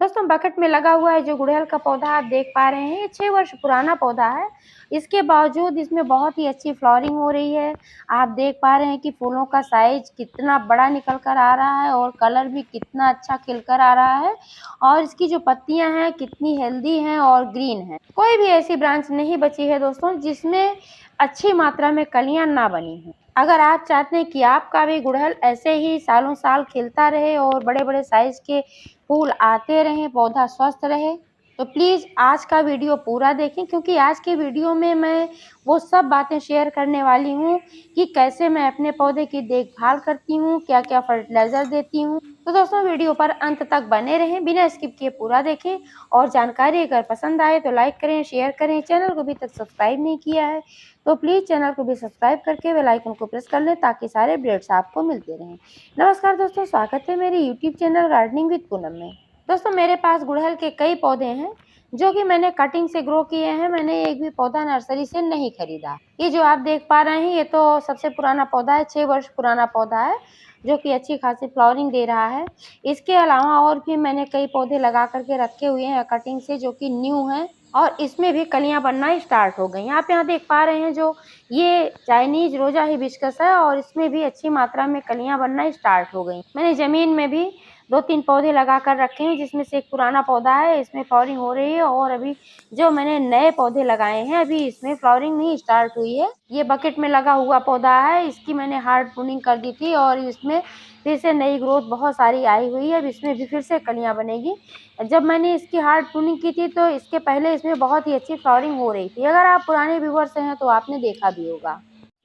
दोस्तों बकेट में लगा हुआ है जो गुड़हल का पौधा आप देख पा रहे हैं, ये 6 वर्ष पुराना पौधा है। इसके बावजूद इसमें बहुत ही अच्छी फ्लावरिंग हो रही है। आप देख पा रहे हैं कि फूलों का साइज कितना बड़ा निकल कर आ रहा है और कलर भी कितना अच्छा खिल कर आ रहा है और इसकी जो पत्तियां हैं कितनी हेल्दी हैं और ग्रीन है। कोई भी ऐसी ब्रांच नहीं बची है दोस्तों जिसमें अच्छी मात्रा में कलियां ना बनी हों। अगर आप चाहते हैं कि आपका भी गुड़हल ऐसे ही सालों साल खिलता रहे और बड़े-बड़े साइज के फूल आते रहें, पौधा स्वस्थ रहे, तो प्लीज़ आज का वीडियो पूरा देखें क्योंकि आज के वीडियो में मैं वो सब बातें शेयर करने वाली हूँ कि कैसे मैं अपने पौधे की देखभाल करती हूँ, क्या-क्या फर्टिलाइज़र देती हूँ। तो दोस्तों वीडियो पर अंत तक बने रहें, बिना स्किप किए पूरा देखें और जानकारी अगर पसंद आए तो लाइक करें, शेयर करें। चैनल को अभी तक सब्सक्राइब नहीं किया है तो प्लीज़ चैनल को भी सब्सक्राइब करके बेल आइकन को प्रेस कर लें ताकि सारे अपडेट्स आपको मिलते रहें। नमस्कार दोस्तों, स्वागत है मेरे YouTube channel gardening with Poonam में। दोस्तों मेरे पास गुड़हल के कई पौधे हैं जो कि मैंने कटिंग से ग्रो किए हैं। मैंने एक भी पौधा नर्सरी से नहीं खरीदा। ये जो आप देख पा रहे हैं ये तो सबसे पुराना पौधा है, 6 वर्ष पुराना पौधा है जो कि अच्छी खासी फ्लावरिंग दे रहा है। इसके अलावा और भी मैंने कई पौधे लगा करके रखे हुए हैं कटिंग से जो कि न्यू हैं और इसमें भी कलियां बनना स्टार्ट हो गई। आप यहाँ देख पा रहे हैं जो ये चाइनीज रोजा हिबिस्कस है और इसमें भी अच्छी मात्रा में कलियां बनना स्टार्ट हो गई। मैंने जमीन में भी 2-3 पौधे लगा कर रखे हैं जिसमें से एक पुराना पौधा है, इसमें फ्लावरिंग हो रही है और अभी जो मैंने नए पौधे लगाए हैं अभी इसमें फ्लावरिंग नहीं स्टार्ट हुई है। ये बकेट में लगा हुआ पौधा है, इसकी मैंने हार्ड प्रूनिंग कर दी थी और इसमें फिर से नई ग्रोथ बहुत सारी आई हुई है। अब इसमें भी फिर से कलियां बनेगी। जब मैंने इसकी हार्ड प्रूनिंग की थी तो इसके पहले इसमें बहुत ही अच्छी फ्लावरिंग हो रही थी। अगर आप पुराने व्यूअर्स हैं तो आपने देखा भी होगा।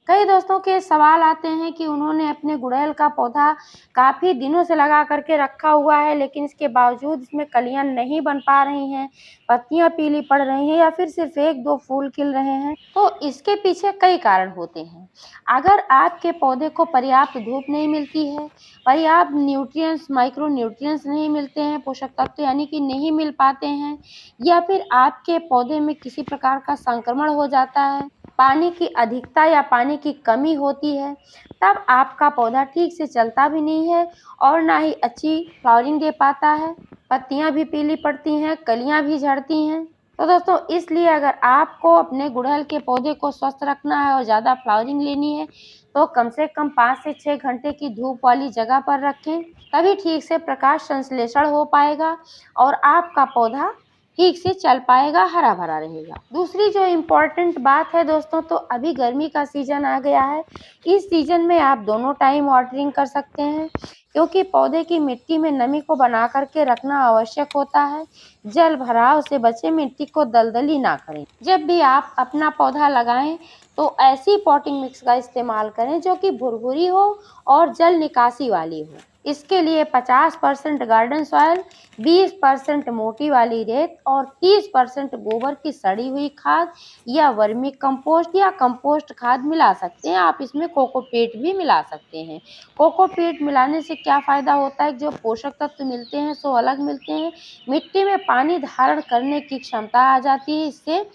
कई दोस्तों के सवाल आते हैं कि उन्होंने अपने गुड़हल का पौधा काफ़ी दिनों से लगा करके रखा हुआ है लेकिन इसके बावजूद इसमें कलियां नहीं बन पा रही हैं, पत्तियां पीली पड़ रही हैं या फिर सिर्फ 1-2 फूल खिल रहे हैं। तो इसके पीछे कई कारण होते हैं। अगर आपके पौधे को पर्याप्त धूप नहीं मिलती है, पर्याप्त न्यूट्रिएंट्स, माइक्रो न्यूट्रिएंट्स नहीं मिलते हैं, पोषक तत्व यानी कि नहीं मिल पाते हैं या फिर आपके पौधे में किसी प्रकार का संक्रमण हो जाता है, पानी की अधिकता या पानी की कमी होती है, तब आपका पौधा ठीक से चलता भी नहीं है और ना ही अच्छी फ्लावरिंग दे पाता है। पत्तियां भी पीली पड़ती हैं, कलियां भी झड़ती हैं। तो दोस्तों इसलिए अगर आपको अपने गुड़हल के पौधे को स्वस्थ रखना है और ज़्यादा फ्लावरिंग लेनी है तो कम से कम 5 से 6 घंटे की धूप वाली जगह पर रखें, तभी ठीक से प्रकाश संश्लेषण हो पाएगा और आपका पौधा ठीक से चल पाएगा, हरा भरा रहेगा। दूसरी जो इम्पोर्टेंट बात है दोस्तों, तो अभी गर्मी का सीजन आ गया है। इस सीजन में आप दोनों टाइम वाटरिंग कर सकते हैं क्योंकि पौधे की मिट्टी में नमी को बना करके रखना आवश्यक होता है। जल भराव से बचे, मिट्टी को दलदली ना करें। जब भी आप अपना पौधा लगाएं तो ऐसी पॉटिंग मिक्स का इस्तेमाल करें जो कि भुरभुरी हो और जल निकासी वाली हो। इसके लिए 50% गार्डन सॉइल, 20% मोटी वाली रेत और 30% गोबर की सड़ी हुई खाद या वर्मी कंपोस्ट या कंपोस्ट खाद मिला सकते हैं। आप इसमें कोकोपीट भी मिला सकते हैं। कोकोपीट मिलाने से क्या फ़ायदा होता है, जो पोषक तत्व मिलते हैं सो अलग मिलते हैं। मिट्टी में पानी धारण करने की क्षमता आ जाती है, इससे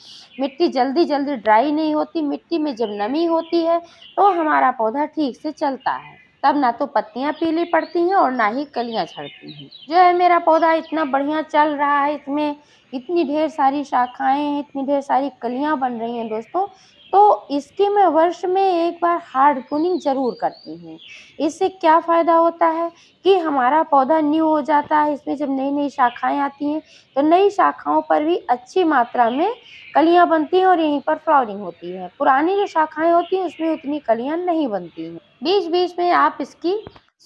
मिट्टी जल्दी जल्दी ड्राई नहीं होती। मिट्टी में जब नमी होती है तो हमारा पौधा ठीक से चलता है, तब ना तो पत्तियां पीली पड़ती हैं और ना ही कलियां झड़ती हैं। जो है मेरा पौधा इतना बढ़िया चल रहा है, इसमें इतनी ढेर सारी शाखाएं हैं, इतनी ढेर सारी कलियां बन रही हैं दोस्तों। तो इसकी मैं वर्ष में एक बार हार्ड प्रूनिंग जरूर करती हूँ। इससे क्या फ़ायदा होता है कि हमारा पौधा न्यू हो जाता है। इसमें जब नई नई शाखाएं आती हैं तो नई शाखाओं पर भी अच्छी मात्रा में कलियां बनती हैं और यहीं पर फ्लावरिंग होती है। पुरानी जो शाखाएं होती हैं उसमें उतनी कलियां नहीं बनती हैं। बीच बीच में आप इसकी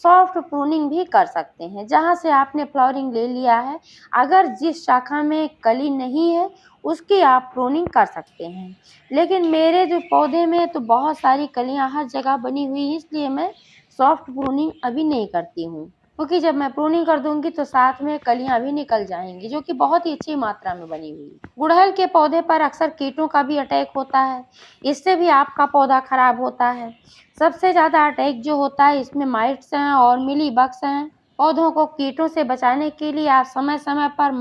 सॉफ्ट प्रूनिंग भी कर सकते हैं। जहाँ से आपने फ्लावरिंग ले लिया है, अगर जिस शाखा में कली नहीं है उसकी आप प्रूनिंग कर सकते हैं। लेकिन मेरे जो पौधे में तो बहुत सारी कलियां हर जगह बनी हुई है, इसलिए मैं सॉफ्ट प्रूनिंग अभी नहीं करती हूँ क्योंकि जब मैं प्रूनिंग कर दूंगी तो साथ में कलियां भी निकल जाएंगी जो कि बहुत ही अच्छी मात्रा में बनी हुई है। गुड़हल के पौधे पर अक्सर कीटों का भी अटैक होता है, इससे भी आपका पौधा खराब होता है। सबसे ज़्यादा अटैक जो होता है इसमें माइट्स हैं और मिलीबग्स हैं। पौधों को कीटों से बचाने के लिए आप समय समय पर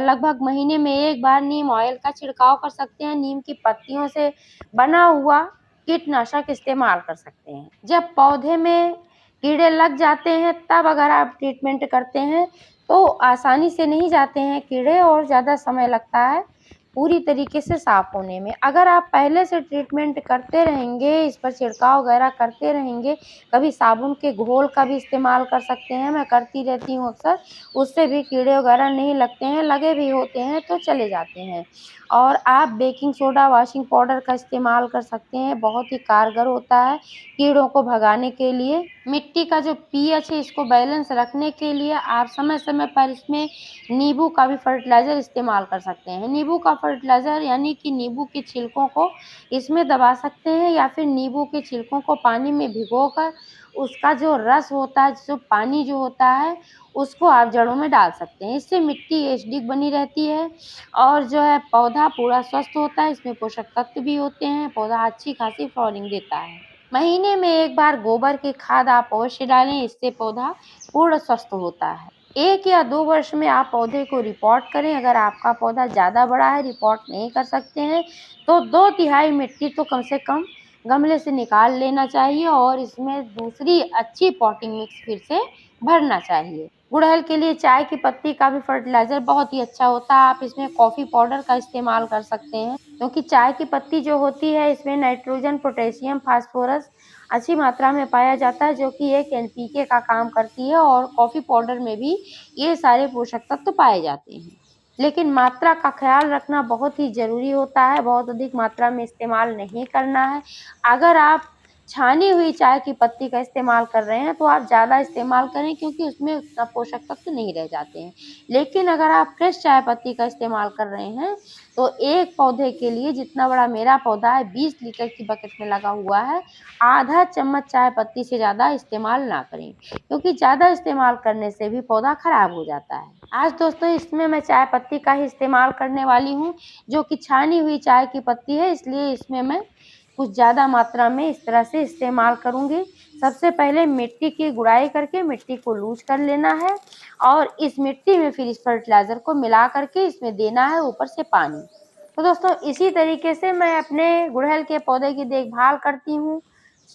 लगभग महीने में एक बार नीम ऑयल का छिड़काव कर सकते हैं। नीम की पत्तियों से बना हुआ कीटनाशक इस्तेमाल कर सकते हैं। जब पौधे में कीड़े लग जाते हैं तब अगर आप ट्रीटमेंट करते हैं तो आसानी से नहीं जाते हैं कीड़े और ज़्यादा समय लगता है पूरी तरीके से साफ होने में। अगर आप पहले से ट्रीटमेंट करते रहेंगे, इस पर छिड़काव वगैरह करते रहेंगे, कभी साबुन के घोल का भी इस्तेमाल कर सकते हैं, मैं करती रहती हूँ अक्सर, उससे भी कीड़े वगैरह नहीं लगते हैं, लगे भी होते हैं तो चले जाते हैं। और आप बेकिंग सोडा, वॉशिंग पाउडर का इस्तेमाल कर सकते हैं, बहुत ही कारगर होता है कीड़ों को भगाने के लिए। मिट्टी का जो पीएच है इसको बैलेंस रखने के लिए आप समय-समय पर इसमें नींबू का भी फर्टिलाइज़र इस्तेमाल कर सकते हैं। नींबू का फर्टिलाइज़र यानी कि नींबू के छिलकों को इसमें दबा सकते हैं या फिर नींबू के छिलकों को पानी में भिगोकर उसका जो रस होता है, जो पानी जो होता है, उसको आप जड़ों में डाल सकते हैं। इससे मिट्टी एसिडिक बनी रहती है और जो है पौधा पूरा स्वस्थ होता है, इसमें पोषक तत्व भी होते हैं, पौधा अच्छी खासी फ्लावरिंग देता है। महीने में 1 बार गोबर की खाद आप अवश्य डालें, इससे पौधा पूर्ण स्वस्थ होता है। 1 या 2 वर्ष में आप पौधे को रिपोर्ट करें। अगर आपका पौधा ज़्यादा बड़ा है, रिपोर्ट नहीं कर सकते हैं, तो 2/3 मिट्टी तो कम से कम गमले से निकाल लेना चाहिए और इसमें दूसरी अच्छी पॉटिंग मिक्स फिर से भरना चाहिए। गुड़हल के लिए चाय की पत्ती का भी फर्टिलाइज़र बहुत ही अच्छा होता है। आप इसमें कॉफ़ी पाउडर का इस्तेमाल कर सकते हैं, क्योंकि चाय की पत्ती जो होती है इसमें नाइट्रोजन, पोटेशियम, फास्फोरस अच्छी मात्रा में पाया जाता है, जो कि एक एनपीके का काम करती है और कॉफ़ी पाउडर में भी ये सारे पोषक तत्व पाए जाते हैं। लेकिन मात्रा का ख़्याल रखना बहुत ही ज़रूरी होता है, बहुत अधिक मात्रा में इस्तेमाल नहीं करना है। अगर आप छानी हुई चाय की पत्ती का इस्तेमाल कर रहे हैं, तो आप ज़्यादा इस्तेमाल करें क्योंकि उसमें उतना पोषक तत्व नहीं रह जाते हैं। लेकिन अगर आप फ्रेश चाय पत्ती का इस्तेमाल कर रहे हैं, तो एक पौधे के लिए जितना बड़ा मेरा पौधा है 20 लीटर की बकेट में लगा हुआ है, आधा चम्मच चाय पत्ती से ज़्यादा इस्तेमाल ना करें, क्योंकि ज़्यादा इस्तेमाल करने से भी पौधा खराब हो जाता है। आज दोस्तों इसमें मैं चाय पत्ती का ही इस्तेमाल करने वाली हूँ, जो कि छानी हुई चाय की पत्ती है, इसलिए इसमें मैं कुछ ज़्यादा मात्रा में इस तरह से इस्तेमाल करूँगी। सबसे पहले मिट्टी की गुड़ाई करके मिट्टी को लूज़ कर लेना है और इस मिट्टी में फिर इस फर्टिलाइज़र को मिला करके इसमें देना है ऊपर से पानी। तो दोस्तों इसी तरीके से मैं अपने गुड़हल के पौधे की देखभाल करती हूँ।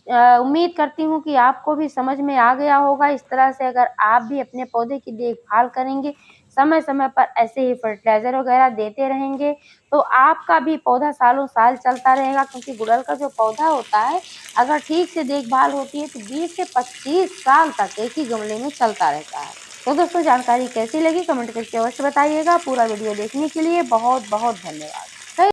उम्मीद करती हूँ कि आपको भी समझ में आ गया होगा। इस तरह से अगर आप भी अपने पौधे की देखभाल करेंगे, समय-समय पर ऐसे ही फर्टिलाइज़र वगैरह देते रहेंगे, तो आपका भी पौधा सालों-साल चलता रहेगा, क्योंकि गुड़हल का जो पौधा होता है, अगर ठीक से देखभाल होती है तो 20 से 25 साल तक एक ही गमले में चलता रहता है। तो दोस्तों जानकारी कैसी लगी कमेंट करके अवश्य बताइएगा। पूरा वीडियो देखने के लिए बहुत-बहुत धन्यवाद।